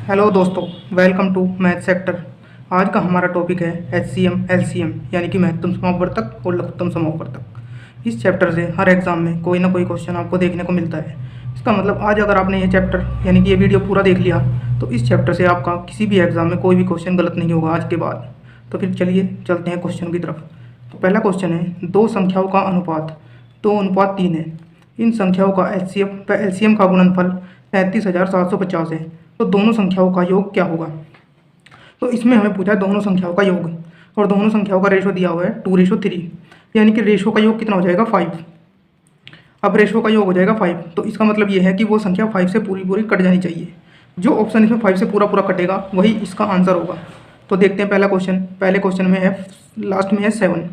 Hello दोस्तों, welcome to math sector. आज का हमारा टॉपिक है HCM LCM यानी कि महत्तम समापवर्तक और लघुत्तम समापवर्तक। इस चैप्टर से हर एग्जाम में कोई ना कोई क्वेश्चन आपको देखने को मिलता है। इसका मतलब आज अगर आपने ये चैप्टर यानी कि ये वीडियो पूरा देख लिया तो इस चैप्टर से आपका किसी भी एग्जाम में कोई भी क्वेश्चन गलत नहीं होगा आज के बाद। तो फिर चलिए चलते हैं क्वेश्चन की तरफ। तो पहला क्वेश्चन है, दो संख्याओं का अनुपात 2:3 है। इन संख्याओं का HCF व LCM का गुणनफल 33,750 है। तो दोनों संख्याओं का योग क्या होगा। तो इसमें हमें पूछा है दोनों संख्याओं का योग, और दोनों संख्याओं का रेशो दिया हुआ है 2:3, यानी कि रेशो का योग कितना हो जाएगा 5। अब रेशो का योग हो जाएगा 5, तो इसका मतलब ये है कि वो संख्या 5 से पूरी पूरी कट जानी चाहिए। जो ऑप्शन इसमें 5 से पूरा पूरा कटेगा वही इसका आंसर होगा। तो देखते हैं पहला क्वेश्चन। पहले क्वेश्चन में है, लास्ट में है 7,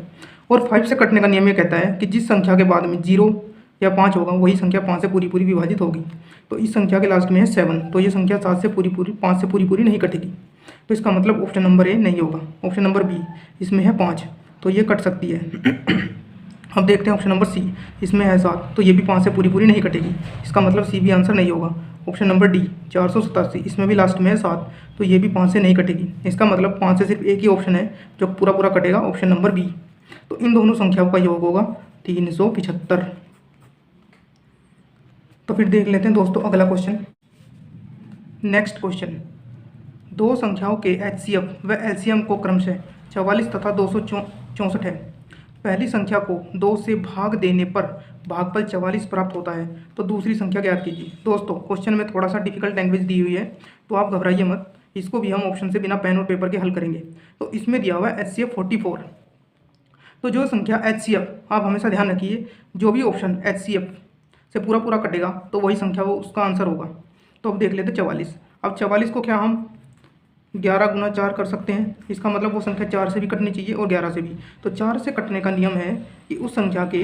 और 5 से कटने का नियम ये कहता है कि जिस संख्या के बाद में 0 या 5 होगा वही संख्या 5 से पूरी पूरी विभाजित होगी। तो इस संख्या के लास्ट में है 7, तो ये संख्या 7 से पूरी पूरी 5 से पूरी पूरी नहीं कटेगी। तो इसका मतलब ऑप्शन नंबर ए नहीं होगा। ऑप्शन नंबर बी, इसमें है 5, तो ये कट सकती है। अब देखते हैं ऑप्शन नंबर सी, इसमें है 7, तो ये भी 5 से पूरी पूरी नहीं कटेगी। इसका मतलब सी भी आंसर नहीं होगा। ऑप्शन नंबर डी 487, इसमें भी लास्ट में है 7, तो ये भी 5 से नहीं कटेगी। इसका मतलब 5 से सिर्फ एक ही ऑप्शन है जो पूरा पूरा कटेगा, ऑप्शन नंबर बी। तो इन दोनों संख्याओं का योग होगा 375। तो फिर देख लेते हैं दोस्तों अगला क्वेश्चन। नेक्स्ट क्वेश्चन, दो संख्याओं के HCF व LCM को क्रमशः 44 तथा 264 है। पहली संख्या को 2 से भाग देने पर भागफल 44 प्राप्त होता है, तो दूसरी संख्या ज्ञात कीजिए। दोस्तों क्वेश्चन में थोड़ा सा डिफिकल्ट लैंग्वेज दी हुई है, तो आप घबराइए मत। इसको भी हम ऑप्शन से बिना पेन और पेपर के हल करेंगे। तो इसमें दिया हुआ है HCF 44। तो जो संख्या HCF, आप हमेशा ध्यान रखिए, जो भी ऑप्शन HCF से पूरा पूरा कटेगा तो वही संख्या वो उसका आंसर होगा। तो अब देख लेते 44। अब 44 को क्या हम 11 गुना 4 कर सकते हैं। इसका मतलब वो संख्या 4 से भी कटनी चाहिए और 11 से भी। तो 4 से कटने का नियम है कि उस संख्या के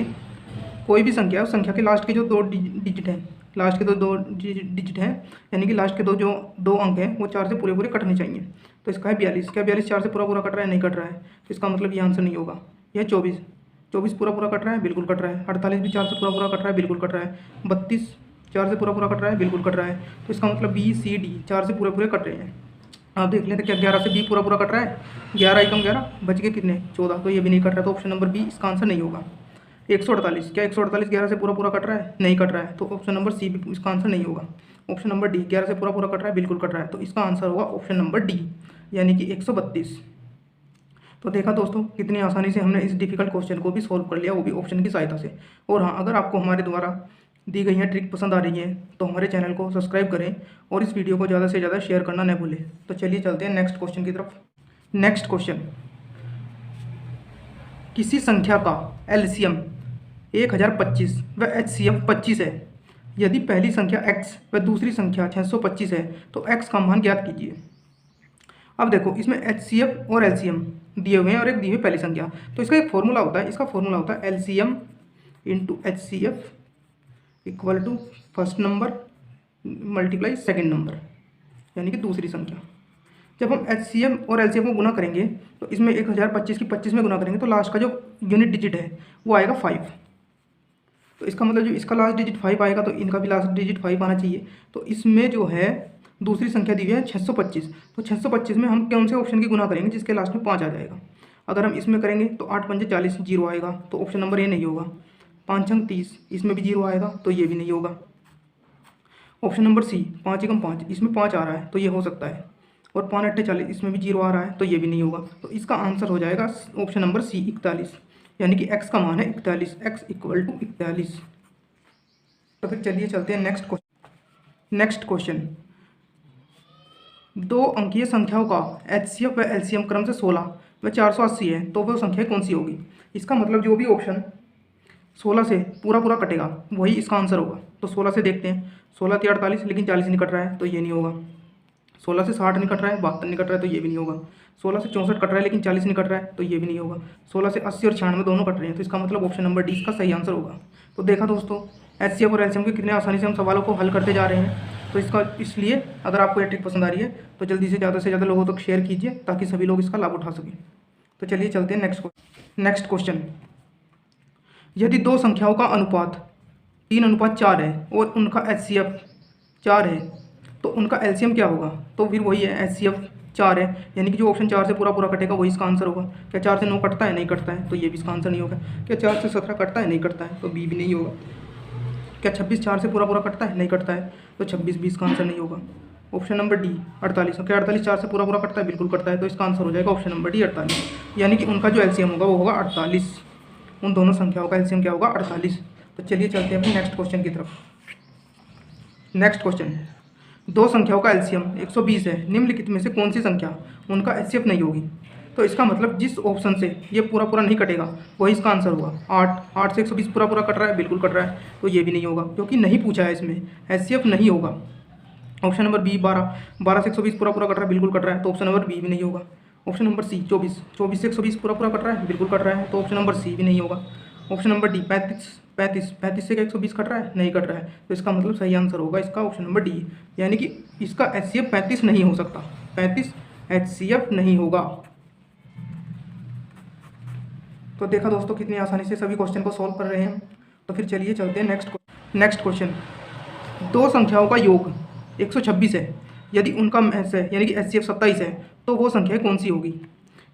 कोई भी संख्या, उस संख्या के लास्ट के जो दो डिजिट हैं, लास्ट के दो डिजिट हैं, यानी कि लास्ट के दो अंक हैं, वो 4 से पूरे पूरे कटने चाहिए। तो इसका है 42। क्या 42 4 से पूरा पूरा कट रहा है? नहीं कट रहा है, तो इसका मतलब ये आंसर नहीं होगा। यह 24 पूरा पूरा कट रहा है, बिल्कुल कट रहा है। 48 भी 4 से पूरा पूरा कट रहा है, बिल्कुल कट रहा है। 32 4 से पूरा पूरा कट रहा है, बिल्कुल कट रहा है। तो इसका मतलब बी सी डी 4 से पूरे पूरे कट रहे हैं। आप देख लेते क्या 11 से बी पूरा पूरा कट रहा है। 11 एकम 11 बच गए कितने 14, तो ये भी नहीं कट रहा। तो ऑप्शन नंबर बी इसका आंसर नहीं होगा। 148, क्या 148 11 से पूरा पूरा कट रहा है? नहीं कट रहा है, तो ऑप्शन नंबर सी भी इसका आंसर नहीं होगा। ऑप्शन नंबर डी 11 से पूरा पूरा कट रहा है, बिल्कुल कट रहा है, तो इसका आंसर होगा ऑप्शन नंबर डी, यानी कि 132। तो देखा दोस्तों कितनी आसानी से हमने इस डिफिकल्ट क्वेश्चन को भी सॉल्व कर लिया, वो भी ऑप्शन की सहायता से। और हाँ, अगर आपको हमारे द्वारा दी गई है ट्रिक पसंद आ रही है तो हमारे चैनल को सब्सक्राइब करें और इस वीडियो को ज़्यादा से ज़्यादा शेयर करना न भूलें। तो चलिए चलते हैं नेक्स्ट क्वेश्चन की तरफ। नेक्स्ट क्वेश्चन, किसी संख्या का LCM 1025 व HCF 25 है। यदि पहली संख्या x व दूसरी संख्या 625 है तो x का मान ज्ञात कीजिए। अब देखो इसमें HCF और LCM दिए हुए हैं और एक दी हुई पहली संख्या। तो इसका एक फॉर्मूला होता है, इसका फॉर्मूला होता है LCM into HCF equal to first number multiply second number, यानी कि दूसरी संख्या। जब हम HCM और LCM को गुना करेंगे तो इसमें 1025 की 25 में गुना करेंगे तो लास्ट का जो यूनिट डिजिट है वो आएगा 5। तो इसका मतलब जो इसका लास्ट डिजिट 5 आएगा तो इनका भी लास्ट डिजिट 5 आना चाहिए। तो इसमें जो है दूसरी संख्या दी हुई है 625, तो 625 में हम कौन से ऑप्शन की गुना करेंगे जिसके लास्ट में 5 आ जाएगा। अगर हम इसमें करेंगे तो 8 पंजे 40 जीरो आएगा, तो ऑप्शन नंबर ए नहीं होगा। 5 अंक 30, इसमें भी जीरो आएगा, तो ये भी नहीं होगा। ऑप्शन नंबर सी 5 एकम 5, इसमें 5 आ रहा है तो ये हो सकता है। और 5 अट्ठे 40, इसमें भी जीरो आ रहा है तो ये भी नहीं होगा। तो इसका आंसर हो जाएगा ऑप्शन नंबर सी 41, यानी कि x का मान है 41, x इक्वल टू 41। तो फिर चलिए चलते हैं नेक्स्ट क्वेश्चन। नेक्स्ट क्वेश्चन, दो अंकीय संख्याओं का HCF व LCM क्रम से 16 व 480 है, तो वह संख्या कौन सी होगी। इसका मतलब जो भी ऑप्शन 16 से पूरा पूरा कटेगा वही इसका आंसर होगा। तो 16 से देखते हैं, 16 से 48, लेकिन 40 नहीं कट रहा है तो ये नहीं होगा। 16 से 60 नहीं कट रहा है, 72 नहीं कट रहा है तो ये भी नहीं होगा। 16 से 64 कट रहा है लेकिन 40 नहीं कट रहा है तो ये भी नहीं होगा। 16 से 80 और 96 दोनों कट रहे हैं, तो इसका मतलब ऑप्शन नंबर डी इसका सही आंसर होगा। तो देखा दोस्तों HCF और LCM के कितने आसानी से हम सवालों को हल करते जा रहे हैं। तो इसका इसलिए अगर आपको ये ट्रिक पसंद आ रही है तो जल्दी से ज़्यादा लोगों तक शेयर कीजिए ताकि सभी लोग इसका लाभ उठा सकें। तो चलिए चलते हैं नेक्स्ट क्वेश्चन। यदि दो संख्याओं का अनुपात 3:4 है और उनका HCF 4 है, तो उनका एलसीएम क्या होगा, तो फिर वही है HCF 4 है, यानी कि जो ऑप्शन 4 से पूरा पूरा कटेगा वही इसका आंसर होगा। क्या 4 से 9 कटता है, नहीं कटता है, तो ये भी इसका आंसर नहीं होगा। क्या 4 से 17 कटता है, नहीं कटता है, तो बी भी नहीं होगा। क्या 26 4 से पूरा पूरा कटता है, नहीं कटता है, तो 26 भी इसका आंसर नहीं होगा। Option number D 48। क्या 48 4 से पूरा पूरा कटता है, बिल्कुल कटता है, तो इसका आंसर हो जाएगा ऑप्शन नंबर डी 48, यानी कि उनका जो एलसीएम होगा वो होगा 48। उन दोनों संख्याओं का एलसीएम क्या होगा, 48। तो चलिए चलते हैं अपने नेक्स्ट क्वेश्चन की तरफ। नेक्स्ट क्वेश्चन, दो संख्याओं का एलसीएम 120 है, निम्नलिखित में से कौन सी संख्या उनका एचसीएफ नहीं होगी। तो इसका मतलब जिस ऑप्शन से ये पूरा पूरा नहीं कटेगा वही इसका आंसर होगा। 8 से 120 पूरा पूरा कट रहा है, बिल्कुल कट रहा है, तो ये भी नहीं होगा क्योंकि नहीं पूछा है, इसमें एचसीएफ नहीं होगा। ऑप्शन नंबर बी 12 से 120 पूरा पूरा कट रहा है, बिल्कुल कट रहा है, तो ऑप्शन नंबर बी भी नहीं होगा। ऑप्शन नंबर सी 24 से 120 पूरा पूरा कट रहा है, बिल्कुल कट रहा है, तो ऑप्शन नंबर सी भी नहीं होगा। ऑप्शन नंबर डी 35 से 120 कट रहा है, नहीं कट रहा है, तो इसका मतलब सही आंसर होगा इसका ऑप्शन नंबर डी, यानी कि इसका एचसीएफ 35 नहीं हो सकता, 35 एचसीएफ नहीं होगा। तो देखा दोस्तों कितनी आसानी से सभी क्वेश्चन को सॉल्व कर रहे हैं। तो फिर चलिए चलते हैं नेक्स्ट क्वेश्चन। दो संख्याओं का योग 126 है, यदि उनका मैथ्स है यानी कि एचसीएफ 27 है, तो वो संख्या कौन सी होगी।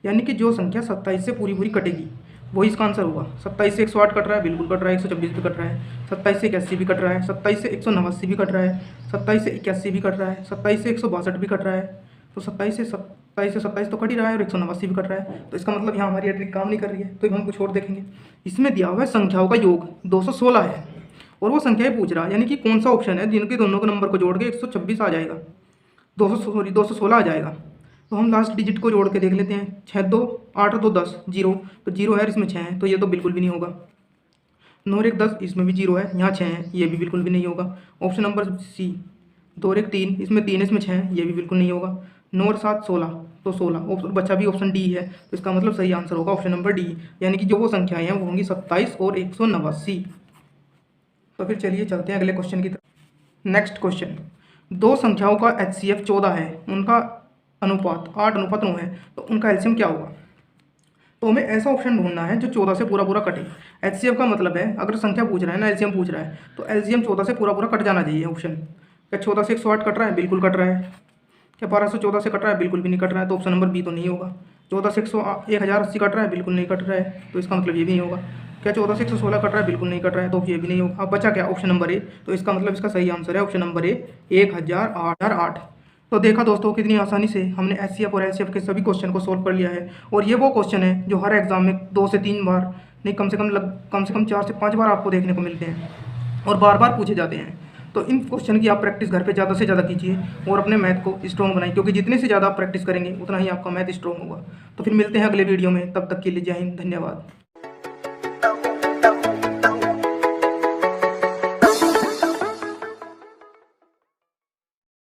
यानी कि जो संख्या 27 से पूरी पूरी कटेगी वही इसका आंसर होगा। 27 से 108 कट रहा है, बिल्कुल कट रहा है, 126 भी कट रहा है, 27 से 81 भी कट रहा है, 27 से 189 भी कट रहा है, 27 से 81 भी कट रहा है, 27 से 162 भी कट रहा है, तो 27 से 27 तो कट ही रहा है और 189 भी कट रहा है। तो इसका मतलब यहाँ हमारी ट्रिक काम नहीं कर रही है, तो हम कुछ और देखेंगे। इसमें दिया हुआ है संख्याओं का योग 216 है और वो संख्याएं पूछ रहा है, यानी कि कौन सा ऑप्शन है जिनके दोनों के नंबर को जोड़ के 126 आ जाएगा, 216 आ जाएगा। तो हम लास्ट डिजिट को जोड़ के देख लेते हैं। 6 2 8 2 10 0, तो 0 है, इसमें 6 है, तो ये तो बिल्कुल भी नहीं होगा। 9 और 1 10, इसमें भी 0 है, यहाँ 6 है, ये भी बिल्कुल भी नहीं होगा। ऑप्शन नंबर सी 2 और 1 3, इसमें 3 है, इसमें 6 है, ये भी बिल्कुल नहीं होगा। 9 और 7 16, तो 16 बच्चा भी ऑप्शन डी है, तो इसका मतलब सही आंसर होगा ऑप्शन नंबर डी, यानी कि जो वो संख्याएं हैं वो होंगी 27 और 189। तो फिर चलिए चलते हैं अगले क्वेश्चन की तरफ। नेक्स्ट क्वेश्चन, दो संख्याओं का एचसीएफ 14 है, उनका अनुपात 8:9 है, तो उनका एलसीएम क्या होगा। तो हमें ऐसा ऑप्शन ढूंढना है जो 14 से पूरा पूरा कटे। एचसीएफ का मतलब है अगर संख्या पूछ रहा है ना, एलसीएम पूछ रहा है, तो एलसीएम 14 से पूरा पूरा कट जाना चाहिए ऑप्शन। क्या 14 से 108 कट रहा है, बिल्कुल कट रहा है। क्या 12 से 14 से कट रहा है, बिल्कुल भी नहीं कट रहा है, तो ऑप्शन नंबर बी तो नहीं होगा। 14 से 1080 कट रहा है, बिल्कुल नहीं कट रहा है, तो इसका मतलब ये भी नहीं होगा। क्या 14 से 116 कट रहा है, बिल्कुल नहीं कट रहा है, तो ये भी नहीं होगा। अब बचा क्या, ऑप्शन नंबर ए, तो इसका मतलब इसका सही आंसर है ऑप्शन नंबर ए 1008। तो देखा दोस्तों कितनी आसानी से हमने एचसीएफ और एलसीएफ के सभी क्वेश्चन को सोल्व कर लिया है, और ये वो क्वेश्चन है जो हर एग्जाम में 2 से 3 बार नहीं, कम से कम 4 से 5 बार आपको देखने को मिलते हैं और बार बार पूछे जाते हैं। तो इन क्वेश्चन की आप प्रैक्टिस घर पे ज़्यादा से ज़्यादा कीजिए और अपने मैथ को स्ट्रॉन्ग बनाइए, क्योंकि जितने से ज़्यादा आप प्रैक्टिस करेंगे उतना ही आपका मैथ स्ट्रॉन्ग होगा। तो फिर मिलते हैं अगले वीडियो में, तब तक के लिए जय हिंद, धन्यवाद।